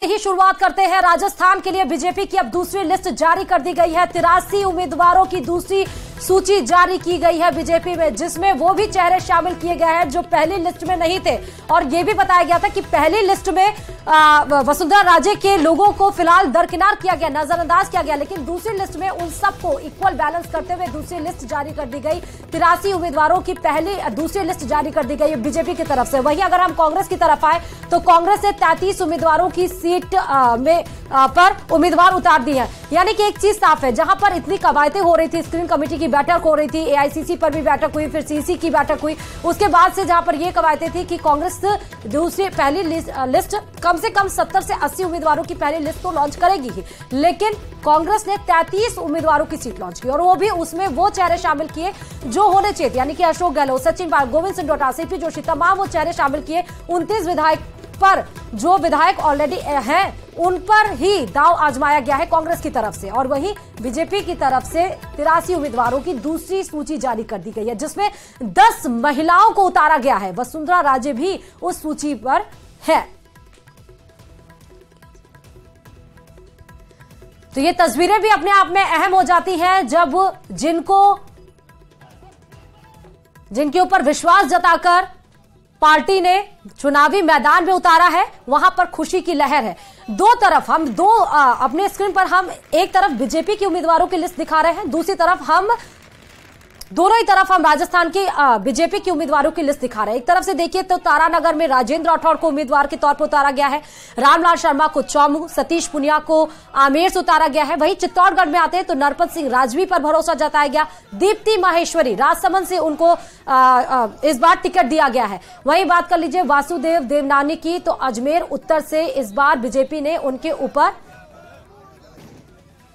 ही शुरुआत करते हैं। राजस्थान के लिए बीजेपी की अब दूसरी लिस्ट जारी कर दी गई है। 83 उम्मीदवारों की दूसरी सूची जारी की गई है बीजेपी में, जिसमें वो भी चेहरे शामिल किए गए हैं जो पहली लिस्ट में नहीं थे। और यह भी बताया गया था कि पहली लिस्ट में वसुंधरा राजे के लोगों को फिलहाल दरकिनार किया गया, नजरअंदाज किया गया, लेकिन दूसरी लिस्ट में उन सबको इक्वल बैलेंस करते हुए दूसरी लिस्ट जारी कर दी गई। 83 उम्मीदवारों की दूसरी लिस्ट जारी कर दी गई है बीजेपी की तरफ से। वहीं अगर हम कांग्रेस की तरफ आए तो कांग्रेस ने 33 उम्मीदवारों की सीट पर उम्मीदवार उतार दी है। यानी कि एक चीज साफ है, जहां पर इतनी कवायदें हो रही थी, स्क्रीनिंग कमेटी की बैठक हो रही थी, एआईसीसी पर भी बैठक हुई, फिर सीसी की बैठक हुई, उसके बाद से जहां पर यह कवायदें थी कि कांग्रेस दूसरी पहली लिस्ट कम से कम 70 से 80 उम्मीदवारों की पहली लिस्ट तो लॉन्च करेगी ही, लेकिन कांग्रेस ने 33 उम्मीदवारों की सीट लॉन्च की और वो भी उसमें वो चेहरे शामिल किए जो होने चाहिए, यानी कि अशोक गहलोत, सचिन पायलट, गोविंद सिंह डोटासरा, सीपी जोशी, तमाम वो चेहरे शामिल किए। 29 विधायक पर जो विधायक ऑलरेडी हैं उन पर ही दांव आजमाया गया है कांग्रेस की तरफ से। और वहीं बीजेपी की तरफ से 83 उम्मीदवारों की दूसरी सूची जारी कर दी गई है, जिसमें 10 महिलाओं को उतारा गया है। वसुंधरा राजे भी उस सूची पर है। तो ये तस्वीरें भी अपने आप में अहम हो जाती हैं जब जिनके ऊपर विश्वास जताकर पार्टी ने चुनावी मैदान में उतारा है, वहां पर खुशी की लहर है। दो तरफ हम अपने स्क्रीन पर हम एक तरफ बीजेपी के उम्मीदवारों की लिस्ट दिखा रहे हैं, दूसरी तरफ दोनों ही तरफ हम राजस्थान की बीजेपी के उम्मीदवारों की लिस्ट दिखा रहे हैं। एक तरफ से देखिए तो तारानगर में राजेंद्र राठौड़ को उम्मीदवार के तौर पर उतारा गया है, रामलाल शर्मा को चौमू, सतीश पुनिया को आमेर से उतारा गया है। वहीं चित्तौड़गढ़ में आते हैं तो नरपत सिंह राजवी पर भरोसा जताया गया, दीप्ति माहेश्वरी राजसमंद से उनको इस बार टिकट दिया गया है। वहीं बात कर लीजिए वासुदेव देवनानी की, तो अजमेर उत्तर से इस बार बीजेपी ने उनके ऊपर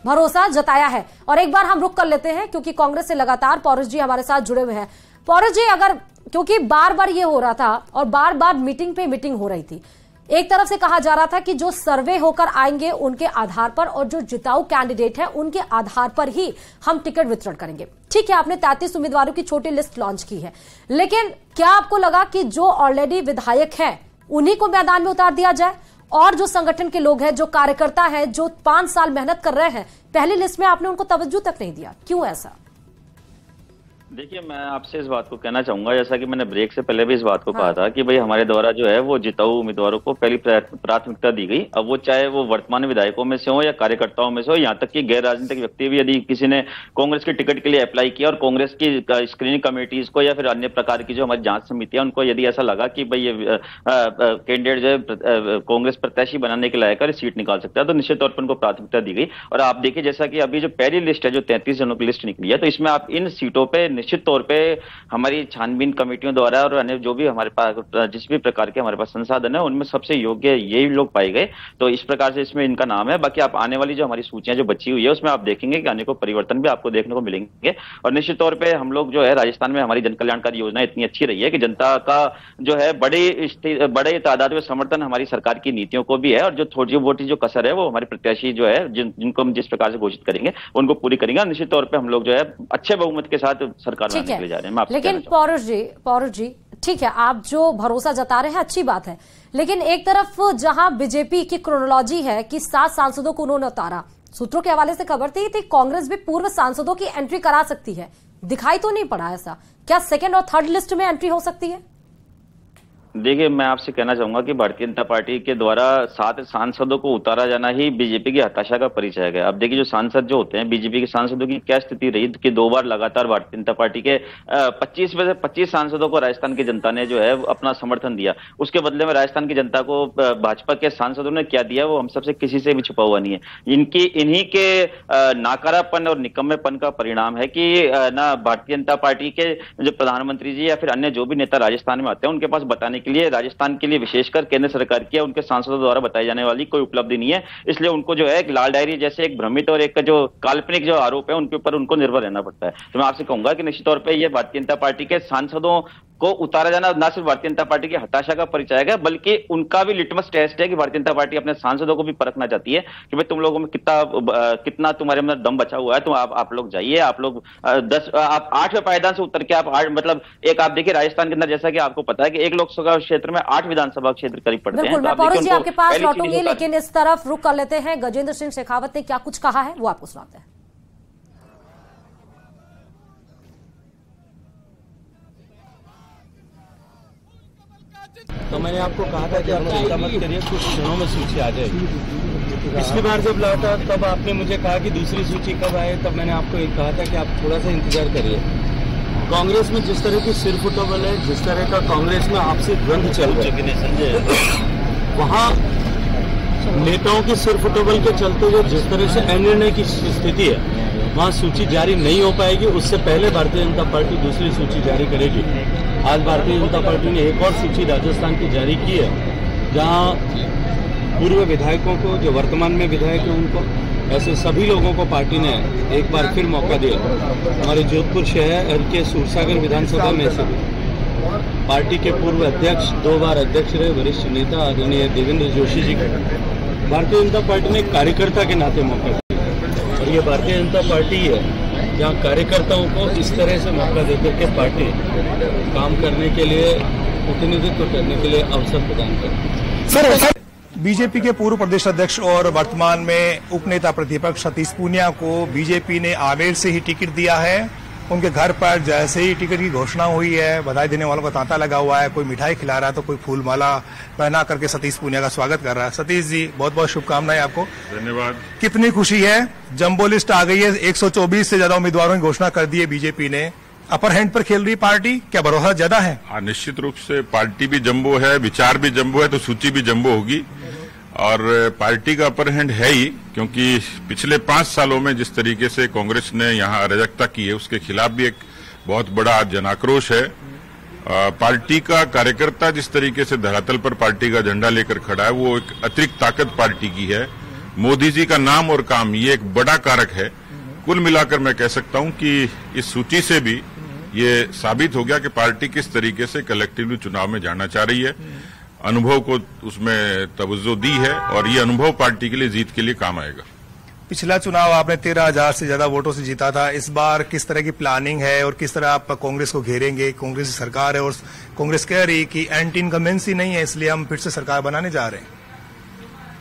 भरोसा जताया है। और एक बार हम रुक कर लेते हैं क्योंकि कांग्रेस से लगातार पौरस जी हमारे साथ जुड़े हुए हैं। पौरस जी, अगर क्योंकि बार बार ये हो रहा था और बार बार मीटिंग पे मीटिंग हो रही थी, एक तरफ से कहा जा रहा था कि जो सर्वे होकर आएंगे उनके आधार पर और जो जिताऊ कैंडिडेट है उनके आधार पर ही हम टिकट वितरण करेंगे। ठीक है, आपने 33 उम्मीदवारों की छोटी लिस्ट लॉन्च की है, लेकिन क्या आपको लगा कि जो ऑलरेडी विधायक हैं उन्हीं को मैदान में उतार दिया जाए और जो संगठन के लोग हैं, जो कार्यकर्ता हैं, जो 5 साल मेहनत कर रहे हैं, पहली लिस्ट में आपने उनको तवज्जो तक नहीं दिया, क्यों ऐसा? देखिए, मैं आपसे इस बात को कहना चाहूंगा, जैसा कि मैंने ब्रेक से पहले भी इस बात को कहा था कि भाई हमारे द्वारा जो है वो जिताऊ उम्मीदवारों को पहली प्राथमिकता दी गई। अब वो चाहे वो वर्तमान विधायकों में से हो या कार्यकर्ताओं में से हो, यहाँ तक कि गैर राजनीतिक व्यक्ति भी यदि किसी ने कांग्रेस के टिकट के लिए अप्लाई किया और कांग्रेस की स्क्रीनिंग कमेटीज को या फिर अन्य प्रकार की जो हमारी जांच समितियां, उनको यदि ऐसा लगा कि भाई ये कैंडिडेट जो है कांग्रेस प्रत्याशी बनाने के लायक है, सीट निकाल सकता है, तो निश्चित तौर पर उनको प्राथमिकता दी गई। और आप देखिए, जैसा कि अभी जो पहली लिस्ट है, जो 33 जनों की लिस्ट निकली है, तो इसमें आप इन सीटों पर निश्चित तौर पर हमारी छानबीन कमेटियों द्वारा और अन्य जो भी हमारे पास जिस भी प्रकार के हमारे पास संसाधन है, उनमें सबसे योग्य यही लोग पाए गए। तो इस प्रकार से इसमें इनका नाम है। बाकी आप आने वाली जो हमारी सूचियां जो बची हुई है उसमें आप देखेंगे कि आने को परिवर्तन भी आपको देखने को मिलेंगे। और निश्चित तौर पे हम लोग जो है राजस्थान में हमारी जन कल्याणकारी योजना इतनी अच्छी रही है कि जनता का जो है बड़े तादाद में समर्थन हमारी सरकार की नीतियों को भी है। और जो थोड़ी मोटी जो कसर है वो हमारे प्रत्याशी जो है जिनको हम जिस प्रकार से घोषित करेंगे उनको पूरी करेंगे। निश्चित तौर पर हम लोग जो है अच्छे बहुमत के साथ सरकार बनाने के लिए जा रहे हैं। लेकिन पौरस जी, ठीक है, आप जो भरोसा जता रहे हैं अच्छी बात है, लेकिन एक तरफ जहां बीजेपी की क्रोनोलॉजी है कि 7 सांसदों को उन्होंने उतारा, सूत्रों के हवाले से खबर थी कांग्रेस भी पूर्व सांसदों की एंट्री करा सकती है, दिखाई तो नहीं पड़ा ऐसा। क्या सेकंड और थर्ड लिस्ट में एंट्री हो सकती है? देखिए, मैं आपसे कहना चाहूंगा कि भारतीय जनता पार्टी के द्वारा 7 सांसदों को उतारा जाना ही बीजेपी की हताशा का परिचय है। अब देखिए, जो सांसद जो होते हैं, बीजेपी के सांसदों की क्या स्थिति रही कि 2 बार लगातार भारतीय जनता पार्टी के 25 में से 25 सांसदों को राजस्थान की जनता ने जो है अपना समर्थन दिया। उसके बदले में राजस्थान की जनता को भाजपा के सांसदों ने क्या दिया वो हम सबसे किसी से भी छुपा हुआ नहीं है। इन्हीं के नाकारापन और निकम्मेपन का परिणाम है कि ना भारतीय जनता पार्टी के जो प्रधानमंत्री जी या फिर अन्य जो भी नेता राजस्थान में आते हैं उनके पास बताने के लिए, राजस्थान के लिए विशेषकर केंद्र सरकार की उनके सांसदों द्वारा बताई जाने वाली कोई उपलब्धि नहीं है। इसलिए उनको जो है एक लाल डायरी जैसे एक भ्रमित और एक जो काल्पनिक जो आरोप है उनके ऊपर उनको निर्भर रहना पड़ता है। तो मैं आपसे कहूंगा कि निश्चित तौर पर यह भारतीय जनता पार्टी के सांसदों को उतारा जाना ना सिर्फ भारतीय जनता पार्टी की हताशा का परिचायक है, बल्कि उनका भी लिटमस टेस्ट है कि भारतीय जनता पार्टी अपने सांसदों को भी परखना चाहती है कि भाई तुम लोगों में कितना तुम्हारे अंदर दम बचा हुआ है। तो आप लोग जाइए, आप लोग 8वें पायदान से उतर के आप मतलब एक आप देखिए राजस्थान के अंदर, जैसा कि आपको पता है कि एक लोकसभा क्षेत्र में 8 विधानसभा क्षेत्र करीब पड़ते हैं। मैं पौरुष जी आपके पास लौटूंगी, लेकिन इस तरफ रुक कर लेते हैं। गजेंद्र सिंह शेखावत ने क्या कुछ कहा है वो आपको सुनाते हैं। तो मैंने आपको कहा था कि आप चिंता मत करिए, कुछ क्षणों में सूची आ जाएगी। पिछली बार जब लौटा तब आपने मुझे कहा कि दूसरी सूची कब आए, तब मैंने आपको एक कहा था कि आप थोड़ा सा इंतजार करिए। कांग्रेस में जिस तरह की सिरफुटबल है, जिस तरह का कांग्रेस में आपसी द्वंद्व चल रहा है, वहाँ नेताओं की सिरफुटबल के चलते हुए जिस तरह से अनिर्णय की स्थिति है, वहाँ सूची जारी नहीं हो पाएगी। उससे पहले भारतीय जनता पार्टी दूसरी सूची जारी करेगी। आज भारतीय जनता पार्टी ने एक और सूची राजस्थान की जारी की है, जहाँ पूर्व विधायकों को, जो वर्तमान में विधायक हैं उनको, ऐसे सभी लोगों को पार्टी ने एक बार फिर मौका दिया। हमारे जोधपुर शहर के सूरसागर विधानसभा में से पार्टी के पूर्व अध्यक्ष, 2 बार अध्यक्ष रहे वरिष्ठ नेता आदरणीय देवेंद्र जोशी जी को भारतीय जनता पार्टी ने कार्यकर्ता के नाते मौका दिया। और ये भारतीय जनता पार्टी है जहाँ कार्यकर्ताओं को इस तरह से मौका देकर के पार्टी काम करने के लिए, प्रतिनिधित्व करने के लिए अवसर प्रदान करती है। बीजेपी के पूर्व प्रदेश अध्यक्ष और वर्तमान में उपनेता प्रतिपक्ष सतीश पूनिया को बीजेपी ने आमेर से ही टिकट दिया है। उनके घर पर जैसे ही टिकट की घोषणा हुई है, बधाई देने वालों का तांता लगा हुआ है। कोई मिठाई खिला रहा है तो कोई फूलमाला पहना करके सतीश पूनिया का स्वागत कर रहा है। सतीश जी, बहुत बहुत शुभकामनाएं आपको। धन्यवाद। कितनी खुशी है, जंबो लिस्ट आ गई है, 124 से ज्यादा उम्मीदवारों की घोषणा कर दी है बीजेपी ने। अपर हैंड पर खेल रही पार्टी, क्या भरोसा ज्यादा है? निश्चित रूप से पार्टी भी जंबो है, विचार भी जंबो है, तो सूची भी जंबो होगी। और पार्टी का अपर हैंड है ही, क्योंकि पिछले 5 सालों में जिस तरीके से कांग्रेस ने यहाँ अराजकता की है, उसके खिलाफ भी एक बहुत बड़ा जनाक्रोश है। पार्टी का कार्यकर्ता जिस तरीके से धरातल पर पार्टी का झंडा लेकर खड़ा है, वो एक अतिरिक्त ताकत पार्टी की है। मोदी जी का नाम और काम, ये एक बड़ा कारक है। कुल मिलाकर मैं कह सकता हूं कि इस सूची से भी ये साबित हो गया कि पार्टी किस तरीके से कलेक्टिवली चुनाव में जाना चाह रही है। अनुभव को उसमें तवज्जो दी है और ये अनुभव पार्टी के लिए जीत के लिए काम आएगा। पिछला चुनाव आपने 13,000 से ज्यादा वोटों से जीता था। इस बार किस तरह की प्लानिंग है और किस तरह आप कांग्रेस को घेरेंगे? कांग्रेस की सरकार है और कांग्रेस कह रही कि एंटी इनकम्बेंसी नहीं है, इसलिए हम फिर से सरकार बनाने जा रहे हैं।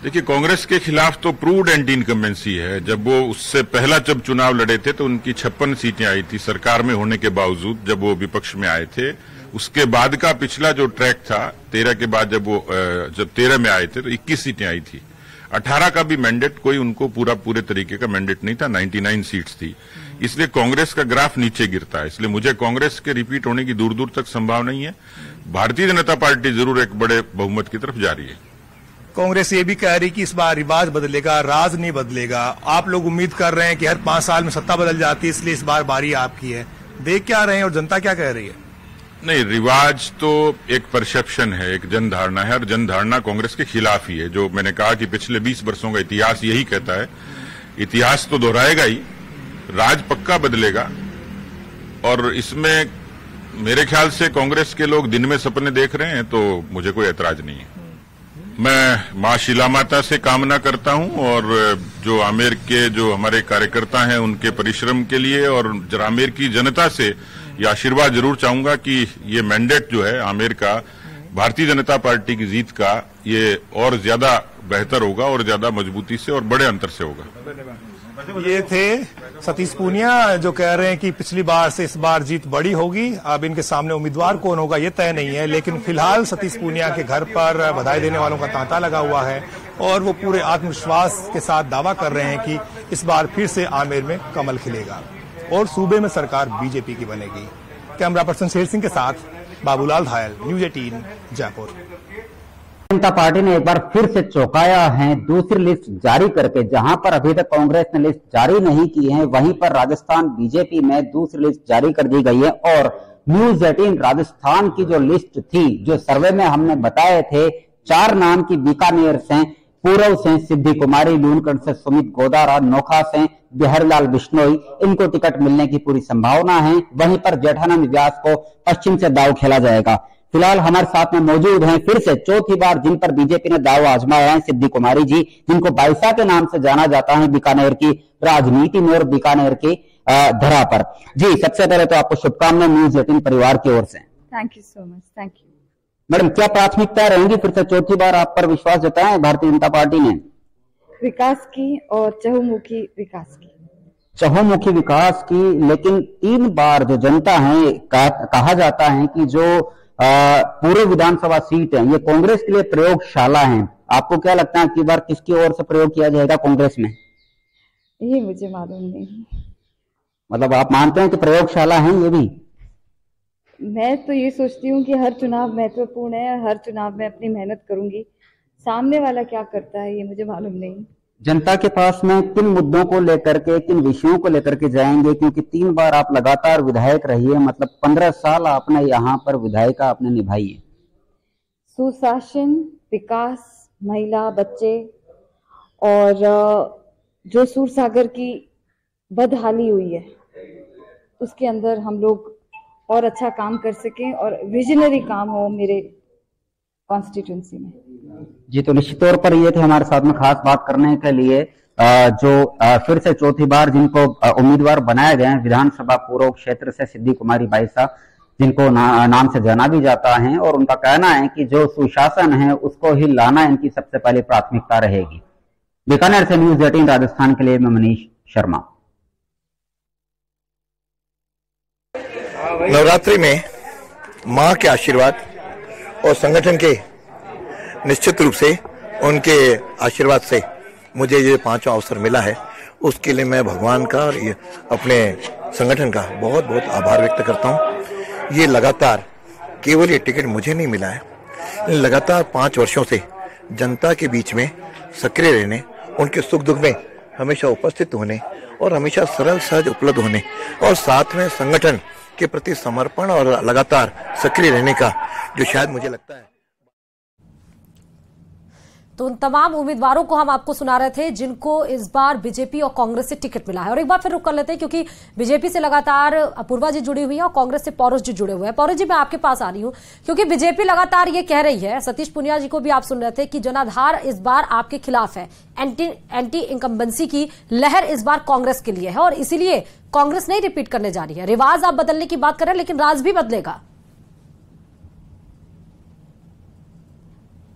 देखिए, कांग्रेस के खिलाफ तो प्रूव्ड एंटी इनकम्बेंसी है। जब वो उससे पहला जब चुनाव लड़े थे तो उनकी 56 सीटें आई थी सरकार में होने के बावजूद, जब वो विपक्ष में आए थे। उसके बाद का पिछला जो ट्रैक था 13 के बाद, जब 13 में आए थे तो 21 सीटें आई थी। 18 का भी मैंडेट कोई उनको पूरे तरीके का मैंडेट नहीं था, 99 सीट्स थी। इसलिए कांग्रेस का ग्राफ नीचे गिरता है। इसलिए मुझे कांग्रेस के रिपीट होने की दूर दूर तक संभावना नहीं है। भारतीय जनता पार्टी जरूर एक बड़े बहुमत की तरफ जा रही है। कांग्रेस ये भी कह रही कि इस बार रिवाज बदलेगा, राज नहीं बदलेगा। आप लोग उम्मीद कर रहे हैं कि हर 5 साल में सत्ता बदल जाती है, इसलिए इस बार बारी आपकी है। देख क्या रहे हैं और जनता क्या कह रही है? नहीं, रिवाज तो एक परसेप्शन है, एक जनधारणा है, और जनधारणा कांग्रेस के खिलाफ ही है। जो मैंने कहा कि पिछले 20 वर्षों का इतिहास यही कहता है। इतिहास तो दोहराएगा ही, राज पक्का बदलेगा। और इसमें मेरे ख्याल से कांग्रेस के लोग दिन में सपने देख रहे हैं, तो मुझे कोई ऐतराज नहीं है। मैं मां शिला माता से कामना करता हूं और जो आमेर के जो हमारे कार्यकर्ता हैं उनके परिश्रम के लिए, और आमेर की जनता से ये आशीर्वाद जरूर चाहूंगा कि ये मैंडेट जो है आमेर का, भारतीय जनता पार्टी की जीत का, ये और ज्यादा बेहतर होगा और ज्यादा मजबूती से और बड़े अंतर से होगा। ये थे सतीश पूनिया जो कह रहे हैं कि पिछली बार से इस बार जीत बड़ी होगी। अब इनके सामने उम्मीदवार कौन होगा ये तय नहीं है, लेकिन फिलहाल सतीश पूनिया के घर पर बधाई देने वालों का तांता लगा हुआ है और वो पूरे आत्मविश्वास के साथ दावा कर रहे हैं कि इस बार फिर से आमेर में कमल खिलेगा और सूबे में सरकार बीजेपी की बनेगी। कैमरा पर्सन शेर सिंह के साथ बाबूलाल धायल, न्यूज 18 जयपुर। जनता पार्टी ने एक बार फिर से चौंकाया है दूसरी लिस्ट जारी करके। जहां पर अभी तक कांग्रेस ने लिस्ट जारी नहीं की है, वहीं पर राजस्थान बीजेपी में दूसरी लिस्ट जारी कर दी गई है। और न्यूज 18 राजस्थान की जो लिस्ट थी, जो सर्वे में हमने बताए थे, 4 नाम की बीकानेर से पूर्व से सिद्धि कुमारी, लूनगढ़ से सुमित गोदारा, नोखा से बिहारीलाल बिश्नोई, इनको टिकट मिलने की पूरी संभावना है। वहीं पर जेठानंद व्यास को पश्चिम से दांव खेला जाएगा। फिलहाल हमारे साथ में मौजूद हैं फिर से चौथी बार जिन पर बीजेपी ने दांव आजमाया है सिद्धि कुमारी जी, जिनको बाइसा के नाम से जाना जाता है बीकानेर की राजनीति में और बीकानेर की धरा पर। जी, सबसे पहले तो आपको शुभकामनाएं न्यूज़ 18 परिवार की ओर से। Thank you so much. Thank you madam, क्या प्राथमिकता रहेंगी? फिर से चौथी बार आप पर विश्वास जताया है भारतीय जनता पार्टी ने? विकास की और चहुमुखी विकास की। चहुमुखी विकास की, लेकिन 3 बार जो जनता है कहा जाता है कि जो पूर्व विधानसभा सीट है ये कांग्रेस के लिए प्रयोगशाला है। आपको क्या लगता है कि बार किसकी ओर से प्रयोग किया जाएगा कांग्रेस में? ये मुझे मालूम नहीं। मतलब आप मानते हैं कि प्रयोगशाला है ये भी? मैं तो ये सोचती हूँ कि हर चुनाव महत्वपूर्ण है, हर चुनाव में अपनी मेहनत करूंगी। सामने वाला क्या करता है ये मुझे मालूम नहीं। जनता के पास में किन मुद्दों को लेकर के, किन विषयों को लेकर के जाएंगे? क्योंकि 3 बार आप लगातार विधायक रही है, मतलब 15 साल आपने यहाँ पर विधायिका आपने निभाई है। सुशासन, विकास, महिला, बच्चे और जो सूरसागर की बदहाली हुई है उसके अंदर हम लोग और अच्छा काम कर सकें और विजनरी काम हो मेरे कॉन्स्टिट्यूंसी में। जी, तो निश्चित तौर पर ये थे हमारे साथ में खास बात करने के लिए जो फिर से चौथी बार जिनको उम्मीदवार बनाया गया है विधानसभा पूर्व क्षेत्र से सिद्धि कुमारी बाइसा, जिनको नाम से जाना भी जाता है, और उनका कहना है कि जो सुशासन है उसको ही लाना इनकी सबसे पहली प्राथमिकता रहेगी। बीकानेर से न्यूज़ 18 राजस्थान के लिए मैं मनीष शर्मा। नवरात्रि में मां के आशीर्वाद और संगठन के निश्चित रूप से उनके आशीर्वाद से मुझे ये 5वां अवसर मिला है, उसके लिए मैं भगवान का और ये अपने संगठन का बहुत बहुत आभार व्यक्त करता हूँ। ये लगातार केवल ये टिकट मुझे नहीं मिला है, लगातार 5 वर्षों से जनता के बीच में सक्रिय रहने, उनके सुख दुख में हमेशा उपस्थित होने और हमेशा सरल सहज उपलब्ध होने और साथ में संगठन के प्रति समर्पण और लगातार सक्रिय रहने का जो शायद मुझे लगता है। तो उन तमाम उम्मीदवारों को हम आपको सुना रहे थे जिनको इस बार बीजेपी और कांग्रेस से टिकट मिला है। और एक बार फिर रुक कर लेते हैं क्योंकि बीजेपी से लगातार अपूर्वा जी जुड़ी हुई है और कांग्रेस से पौरुष जी जुड़े हुए हैं। पौरुष जी, मैं आपके पास आ रही हूं क्योंकि बीजेपी लगातार ये कह रही है, सतीश पूनिया जी को भी आप सुन रहे थे, कि जनाधार इस बार आपके खिलाफ है, एंटी इनकम्बेंसी की लहर इस बार कांग्रेस के लिए है और इसीलिए कांग्रेस नहीं रिपीट करने जा रही है। रिवाज आप बदलने की बात कर रहे हैं लेकिन राज भी बदलेगा।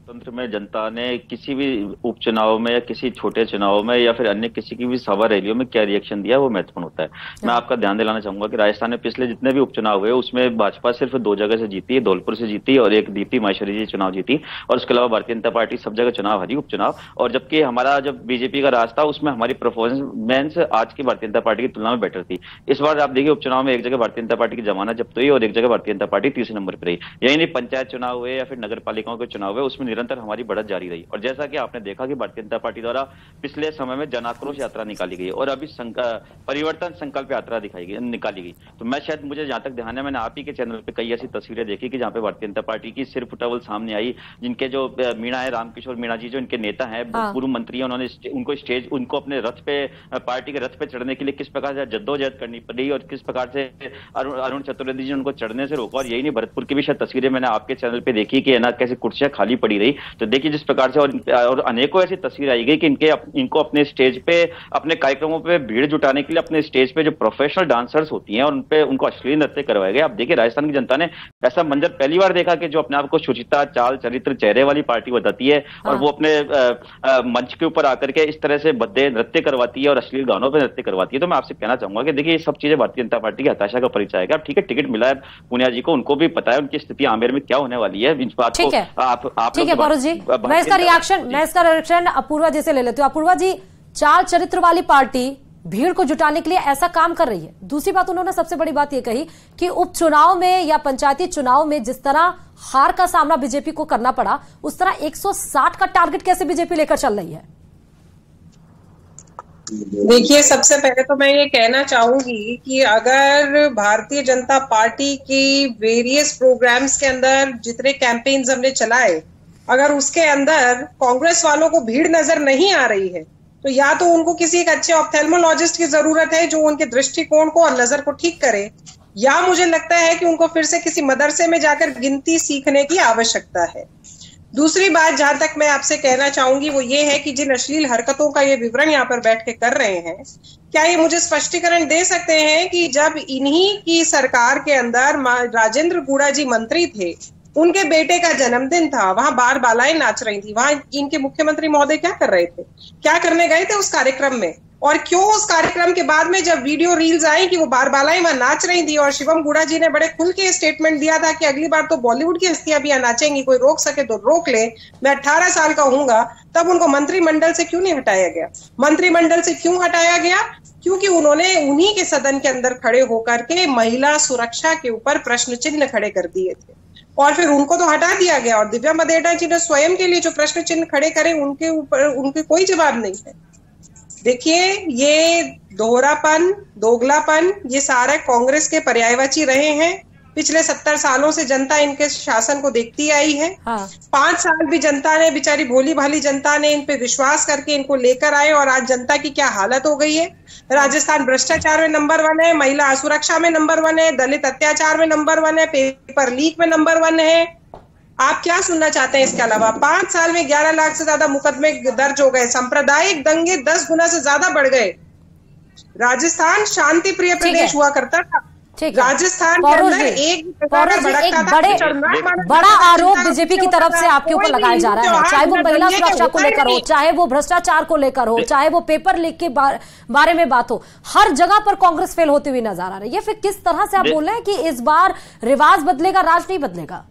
तंत्र में जनता ने किसी भी उपचुनाव में या किसी छोटे चुनाव में या फिर अन्य किसी की भी सभा रैलियों में क्या रिएक्शन दिया वो महत्वपूर्ण होता है। मैं आपका ध्यान दिलाना चाहूंगा कि राजस्थान में पिछले जितने भी उपचुनाव हुए उसमें भाजपा सिर्फ 2 जगह से जीती है, धौलपुर से जीती और एक दीप्ति माहेश्वरी जी चुनाव जीती, और उसके अलावा भारतीय जनता पार्टी सब जगह चुनाव हारी उपचुनाव। और जबकि हमारा जब बीजेपी का राज था उसमें हमारी परफॉर्मेंस आज की भारतीय जनता पार्टी की तुलना में बेटर थी। इस बार आप देखिए उपचुनाव में एक जगह भारतीय जनता पार्टी की जमानत जब्त हुई और एक जगह भारतीय जनता पार्टी तीसरे नंबर पर रही। यही नहीं, पंचायत चुनाव हुए या फिर नगर पालिकाओं के चुनाव हुए उसमें निरंतर हमारी बढ़त जारी रही। और जैसा कि आपने देखा कि भारतीय जनता पार्टी द्वारा पिछले समय में जन आक्रोश यात्रा निकाली गई और अभी परिवर्तन संकल्प यात्रा निकाली गई। तो मैं शायद मुझे जहां तक ध्यान है मैंने आप ही के चैनल पे कई ऐसी तस्वीरें देखी कि जहां पे भारतीय जनता पार्टी की सिर्फ टवल सामने आई, जिनके जो मीणा है, रामकिशोर मीणा जी जो इनके नेता हैं, पूर्व मंत्री हैं, उन्होंने उनको अपने रथ पे, पार्टी के रथ पे चढ़ने के लिए किस प्रकार से जद्दोजहद करनी पड़ी और किस प्रकार से अरुण चतुर्वेदी जी उनको चढ़ने से रोका। और यही नहीं, भरतपुर की भी शायद तस्वीरें मैंने आपके चैनल पे देखी कि ना कैसे कुर्सियां खाली पड़ी रही। तो देखिए जिस प्रकार से और अनेकों ऐसी तस्वीर आई गई कि इनको अपने स्टेज पे, अपने कार्यक्रमों पे भीड़ जुटाने के लिए अपने स्टेज पे जो प्रोफेशनल डांसर्स होती हैं और उनको अश्लील नृत्य करवाए गए। आप देखिए राजस्थान की जनता ने ऐसा मंजर पहली बार देखा कि जो अपने आप को शुचिता, चाल, चरित्र, चेहरे वाली पार्टी बताती है और वो अपने मंच के ऊपर आकर के इस तरह से भद्दे नृत्य करवाती है और अश्लील गानों पर नृत्य करवाती है। तो मैं आपसे कहना चाहूंगा कि देखिए ये सब चीजें भारतीय जनता पार्टी की हताशा का परिचय है। ठीक है, टिकट मिला है पूनिया जी को, उनको भी पता है उनकी स्थिति आमेर में क्या होने वाली है। इस बात को ठीक है पौरुष जी, मैं इसका रिएक्शन अपूर्वा जी से ले लेती हूँ। अपूर्वा जी, चाल चरित्र वाली पार्टी भीड़ को जुटाने के लिए ऐसा काम कर रही है। दूसरी बात, उन्होंने सबसे बड़ी बात यह कही कि उपचुनाव में या पंचायती चुनाव में जिस तरह हार का सामना बीजेपी को करना पड़ा, उस तरह 160 का टारगेट कैसे बीजेपी लेकर चल रही है? देखिए, सबसे पहले तो मैं ये कहना चाहूंगी कि अगर भारतीय जनता पार्टी की वेरियस प्रोग्राम्स के अंदर जितने कैंपेन्स हमने चलाए अगर उसके अंदर कांग्रेस वालों को भीड़ नजर नहीं आ रही है तो या तो उनको किसी एक अच्छे ऑप्थेल्मोलॉजिस्ट की जरूरत है जो उनके दृष्टिकोण को और नजर को ठीक करे, या मुझे लगता है कि उनको फिर से किसी मदरसे में जाकर गिनती सीखने की आवश्यकता है। दूसरी बात जहां तक मैं आपसे कहना चाहूंगी वो ये है कि जिन अश्लील हरकतों का ये विवरण यहाँ पर बैठ के कर रहे हैं, क्या ये मुझे स्पष्टीकरण दे सकते हैं कि जब इन्हीं की सरकार के अंदर राजेंद्र गुड़ा जी मंत्री थे, उनके बेटे का जन्मदिन था, वहां बार बालाएं नाच रही थी, वहां इनके मुख्यमंत्री महोदय क्या कर रहे थे, क्या करने गए थे उस कार्यक्रम में, और क्यों उस कार्यक्रम के बाद में जब वीडियो रील्स आई कि वो बार बालाएं वहां नाच रही थी और शिवम गुड़ा जी ने बड़े खुल के स्टेटमेंट दिया था कि अगली बार तो बॉलीवुड की हस्तियां भी नाचेंगी, कोई रोक सके तो रोक ले, मैं 18 साल का हूंगा, तब उनको मंत्रिमंडल से क्यों नहीं हटाया गया? मंत्रिमंडल से क्यों हटाया गया? क्योंकि उन्होंने उन्हीं के सदन के अंदर खड़े होकर के महिला सुरक्षा के ऊपर प्रश्न चिन्ह खड़े कर दिए थे और फिर उनको तो हटा दिया गया, और दिव्या मदेठा जी ने स्वयं के लिए जो प्रश्न चिन्ह खड़े करे उनके ऊपर उनके कोई जवाब नहीं है। देखिए, ये दोहरापन, दोगलापन, ये सारे कांग्रेस के पर्यायवाची रहे हैं। पिछले 70 सालों से जनता इनके शासन को देखती आई है। 5 साल भी जनता ने, बेचारी भोली भाली जनता ने इन पे विश्वास करके इनको लेकर आए, और आज जनता की क्या हालत हो गई है। राजस्थान भ्रष्टाचार में नंबर 1 है, महिला असुरक्षा में नंबर 1 है, दलित अत्याचार में नंबर 1 है, पेपर लीक में नंबर 1 है। आप क्या सुनना चाहते हैं इसके अलावा? 5 साल में 11 लाख से ज्यादा मुकदमे दर्ज हो गए, सांप्रदायिक दंगे 10 गुना से ज्यादा बढ़ गए। राजस्थान शांति प्रिय प्रदेश हुआ करता था। राजस्थान के अंदर एक बड़ा आरोप बीजेपी की तरफ से आपके ऊपर लगाया जा रहा है, चाहे वो महिला सुरक्षा को लेकर हो, चाहे वो भ्रष्टाचार को लेकर हो, चाहे वो पेपर लीक के बारे में बात हो, हर जगह पर कांग्रेस फेल होती हुई नजर आ रही है। फिर किस तरह से आप बोल रहे हैं कि इस बार रिवाज बदलेगा, राज नहीं बदलेगा?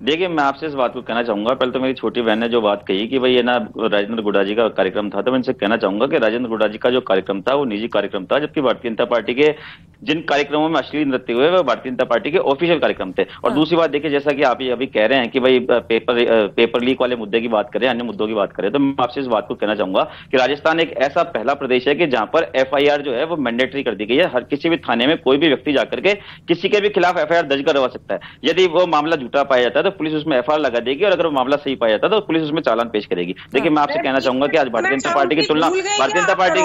देखिए, मैं आपसे इस बात को कहना चाहूंगा, पहले तो मेरी छोटी बहन ने जो बात कही कि भाई ये ना राजेंद्र गुड़ा जी का कार्यक्रम था, तो मैं इनसे कहना चाहूंगा कि राजेंद्र गुड़ा जी का जो कार्यक्रम था वो निजी कार्यक्रम था, जबकि भारतीय जनता पार्टी के जिन कार्यक्रमों में अश्लील नृत्य हुए वो भारतीय जनता पार्टी के ऑफिशियल कार्यक्रम थे। और दूसरी बात देखिए, जैसा कि आप ये अभी कह रहे हैं कि भाई पेपर लीक वाले मुद्दे की बात करें, अन्य मुद्दों की बात करें, तो मैं आपसे इस बात को कहना चाहूंगा कि राजस्थान एक ऐसा पहला प्रदेश है कि जहां पर FIR जो है वो मैंडेटरी कर दी गई है। हर किसी भी थाने में कोई भी व्यक्ति जाकर के किसी के भी खिलाफ FIR दर्ज करवा सकता है। यदि वो मामला झूठा पाया जाता है तो पुलिस उसमें FIR लगा देगी, और अगर वो मामला सही पाया जाता है तो पुलिस उसमें चालान पेश करेगी। देखिए, मैं आपसे कहना चाहूंगा कि आज भारतीय जनता पार्टी की तुलना, भारतीय जनता पार्टी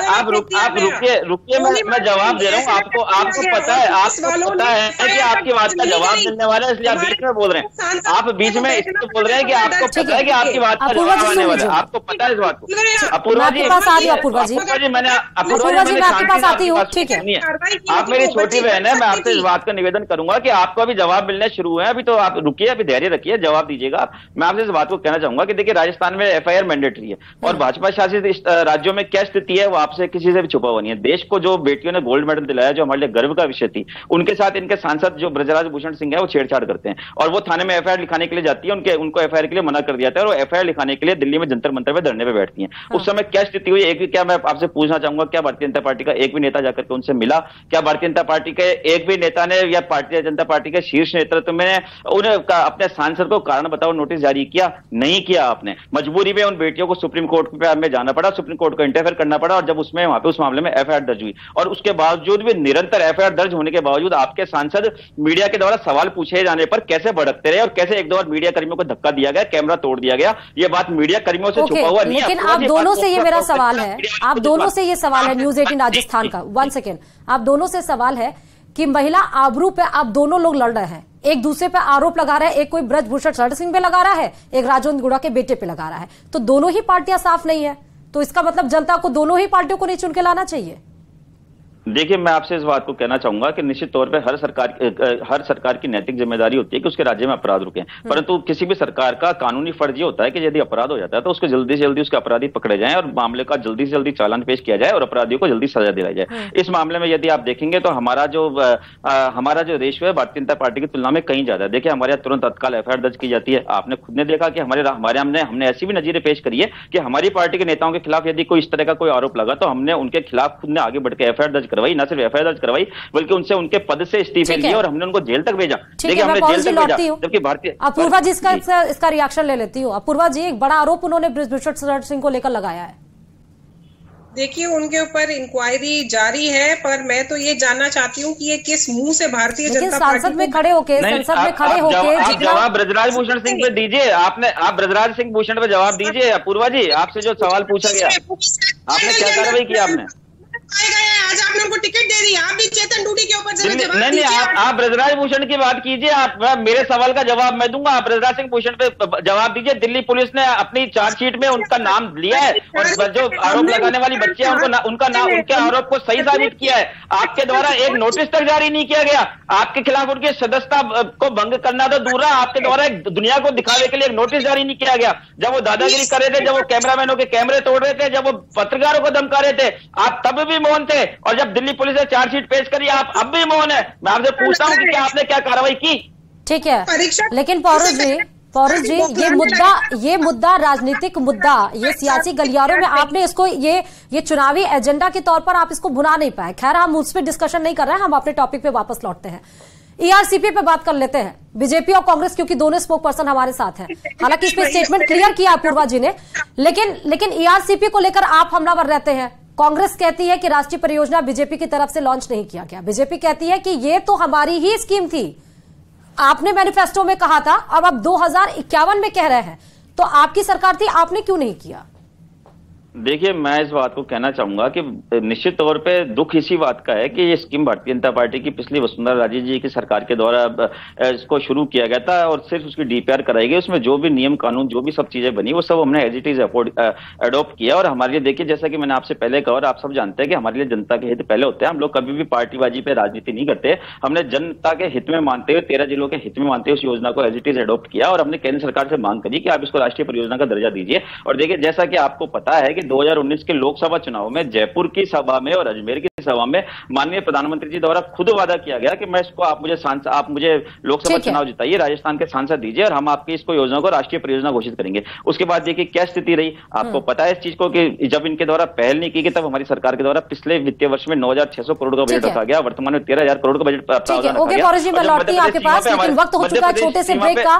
आप रुकिए, मैं जवाब दे रहा हूँ आपको। आपको पता है कि आपकी बात का जवाब देने वाला है, इसलिए आप बीच में बोल रहे हैं। आप बीच में इसलिए बोल रहे हैं कि आपको पता है कि आपकी बात का जवाब आने वाला है, आपको पता है इस बात को। अपूर्वा जी, मैंने आपके पास आती हूँ, ठीक है, आप मेरी छोटी बहन है, मैं आपसे इस बात का निवेदन करूंगा कि आपको अभी जवाब मिलने शुरू हुए हैं, अभी तो आप रुकिए, अभी धैर्य रखिए, जवाब दीजिएगा। मैं आपसे इस बात को कहना चाहूंगा कि देखिए, राजस्थान में FIR मैंडेटरी है और भाजपा शासित राज्यों में क्या स्थिति है वो आपसे किसी से भी छुपा हुआ नहीं है। देश को जो बेटियों ने गोल्ड मेडल दिलाया, जो हमारे लिए गर्व का विषय थी, उनके साथ इनके सांसद जो ब्रजराज भूषण सिंह है वो छेड़छाड़ करते हैं, और वो थाने में FIR लिखाने के लिए जाती है, उनको FIR के लिए मना कर दिया था, और FIR लिखाने के लिए दिल्ली में जंतर मंतर में धरने पे बैठती हैं। उस समय क्या स्थिति हुई, एक भी, क्या मैं आपसे पूछना चाहूंगा, क्या भारतीय जनता पार्टी का एक भी नेता जाकर के उनसे मिला? क्या भारतीय जनता पार्टी के एक भी नेता ने या भारतीय जनता पार्टी के शीर्ष नेतृत्व में उन्हें अपने सांसद को कारण बताओ नोटिस जारी किया? नहीं किया आपने। मजबूरी में उन बेटियों को सुप्रीम कोर्ट में जाना पड़ा, सुप्रीम कोर्ट को इंटरफेयर करना पड़ा, और जब उसमें वहां पे उस मामले में FIR दर्ज हुई, और उसके बावजूद भी निरंतर FIR दर्ज होने के बावजूद आपके सांसद मीडिया के द्वारा सवाल पूछे जाने पर कैसे भड़कते रहे, और कैसे एक दो बार मीडिया कर्मियों को धक्का दिया गया, कैमरा तोड़ दिया गया। ये बात मीडिया कर्मियों से छुपा हुआ नहीं है। लेकिन आप दोनों से ये मेरा सवाल है, आप दोनों से ये सवाल है, न्यूज 18 राजस्थान का, 1 सेकेंड, आप दोनों से सवाल है कि महिला आबरू पे आप दोनों लोग लड़ रहे हैं, एक दूसरे पे आरोप लगा रहे हैं, एक कोई ब्रजभूषण शरण सिंह पे लगा रहा है, एक राजेंद्र गुड़ा के बेटे पे लगा रहा है, तो दोनों ही पार्टियां साफ नहीं है, तो इसका मतलब जनता को दोनों ही पार्टियों को नहीं चुन के लाना चाहिए। देखिए, मैं आपसे इस बात को कहना चाहूंगा कि निश्चित तौर पे हर सरकार की नैतिक जिम्मेदारी होती है कि उसके राज्य में अपराध रुके, परंतु किसी भी सरकार का कानूनी फर्ज ये होता है कि यदि अपराध हो जाता है तो उसको जल्दी से जल्दी उसके अपराधी पकड़े जाएं और मामले का जल्दी से जल्दी चालान पेश किया जाए और अपराधियों को जल्दी सजा दिलाई जाए। इस मामले में यदि आप देखेंगे तो हमारा जो रेशियो है भारतीय जनता पार्टी की तुलना में कहीं ज्यादा है। देखिए, हमारे यहाँ तुरंत तत्काल FIR दर्ज की जाती है। आपने खुद ने देखा कि हमने ऐसी भी नजीरें पेश करी है कि हमारी पार्टी के नेताओं के खिलाफ यदि कोई इस तरह का कोई आरोप लगा तो हमने उनके खिलाफ खुद ने आगे बढ़ के FIR दर्ज करवाई, न सिर्फ FIR दर्ज करवाई बल्कि उनसे उनके पद से इस्तीफे लिए और हमने उनको जेल तक भेजा। देखिए, हमने जेल तक भेजा, जबकि भारतीय। अपूर्वा जी इसका रिएक्शन ले लेती हूँ। अपूर्वा जी, एक बड़ा आरोप उन्होंने ब्रजभूषण शरण सिंह को लेकर लगाया है। देखिए, उनके ऊपर इंक्वायरी जारी है, पर मैं तो ये जानना चाहती हूँ कि ये किस मुंह से भारतीय जनता पार्टी संसद में खड़े होके जवाब ब्रजराज भूषण सिंह पे दीजिए। आप ब्रजराज सिंह भूषण पे जवाब दीजिए। पूर्वा जी, आपसे जो सवाल पूछा गया, आपने क्या कार्रवाई की? आपने आज आपने उनको टिकट दे दी, आप भी चेतन डूडी के ऊपर नहीं, आप ब्रजराज भूषण की बात कीजिए। आप मेरे सवाल का जवाब मैं दूंगा, आप ब्रजराज सिंह भूषण पे जवाब दीजिए। दिल्ली पुलिस ने अपनी चार्जशीट में उनका नाम लिया है और जो आरोप लगाने वाली बच्ची है उनका नाम, उनके आरोप को सही साबित किया है। आपके द्वारा एक नोटिस तक जारी नहीं किया गया। आपके खिलाफ उनकी सदस्यता को भंग करना तो दूर रहा, आपके द्वारा एक दुनिया को दिखाने के लिए एक नोटिस जारी नहीं किया गया। जब वो दादागिरी कर रहे थे, जब वो कैमरामैनों के कैमरे तोड़ रहे थे, जब वो पत्रकारों को धमका रहे थे, आप तब भी मौन थे। और जब दिल्ली पुलिस ने चार्जशीट पेश करी, आप अब भी मौन है। मैं आपसे पूछता हूं कि क्या आपने क्या कार्रवाई की? ठीक है, लेकिन पौरुष जी, ये मुद्दा राजनीतिक मुद्दा, ये सियासी गलियारों में आपने इसको ये चुनावी एजेंडा के तौर पर आप इसको भुना नहीं पाए। खैर, हम उस पर डिस्कशन नहीं कर रहे हैं, हम अपने टॉपिक पे वापस लौटते हैं। ईआरसीपी पे बात कर लेते हैं, बीजेपी और कांग्रेस, क्योंकि दोनों स्पोक पर्सन हमारे साथ हैं। हालांकि इस पे स्टेटमेंट क्लियर किया पूर्वा जी ने, लेकिन ईआरसीपी को लेकर आप हमलावर रहते हैं। कांग्रेस कहती है कि राष्ट्रीय परियोजना बीजेपी की तरफ से लॉन्च नहीं किया गया। बीजेपी कहती है कि ये तो हमारी ही स्कीम थी, आपने मैनिफेस्टो में कहा था, अब आप 2051 में कह रहे हैं, तो आपकी सरकार थी, आपने क्यों नहीं किया? देखिए, मैं इस बात को कहना चाहूंगा कि निश्चित तौर पे दुख इसी बात का है कि ये स्कीम भारतीय जनता पार्टी की पिछली वसुंधरा राजे जी की सरकार के द्वारा इसको शुरू किया गया था और सिर्फ उसकी डीपीआर कराई गई। उसमें जो भी नियम कानून, जो भी सब चीजें बनी, वो सब हमने एज इट इज अडॉप्ट किया। और हमारे लिए देखिए, जैसा कि मैंने आपसे पहले कहा और आप सब जानते हैं कि हमारे लिए जनता के हित पहले होते हैं। हम लोग कभी भी पार्टीबाजी पे राजनीति नहीं करते। हमने जनता के हित में मानते हुए, 13 जिलों के हित में मानते हुए उस योजना को एज इट इज अडॉप्ट किया और हमने केंद्र सरकार से मांग करी कि आप इसको राष्ट्रीय परियोजना का दर्जा दीजिए। और देखिए, जैसा कि आपको पता है कि 2019 के लोकसभा चुनाव में जयपुर की सभा में और अजमेर की सभा में माननीय प्रधानमंत्री जी द्वारा खुद वादा किया गया कि मैं इसको आप मुझे लोकसभा चुनाव जिताइए, राजस्थान के सांसद दीजिए और हम आपकी इसको योजना को राष्ट्रीय परियोजना घोषित करेंगे। उसके बाद देखिए क्या स्थिति रही, आपको पता है इस चीज को कि जब इनके द्वारा पहल नहीं की गई, तब हमारी सरकार के द्वारा पिछले वित्तीय वर्ष में 9,600 करोड़ का बजट रखा गया। वर्तमान में 13,000 करोड़ का बजट प्रावधान रखा गया। आपके पास, लेकिन वक्त हो चुका है छोटे से ब्रेक का।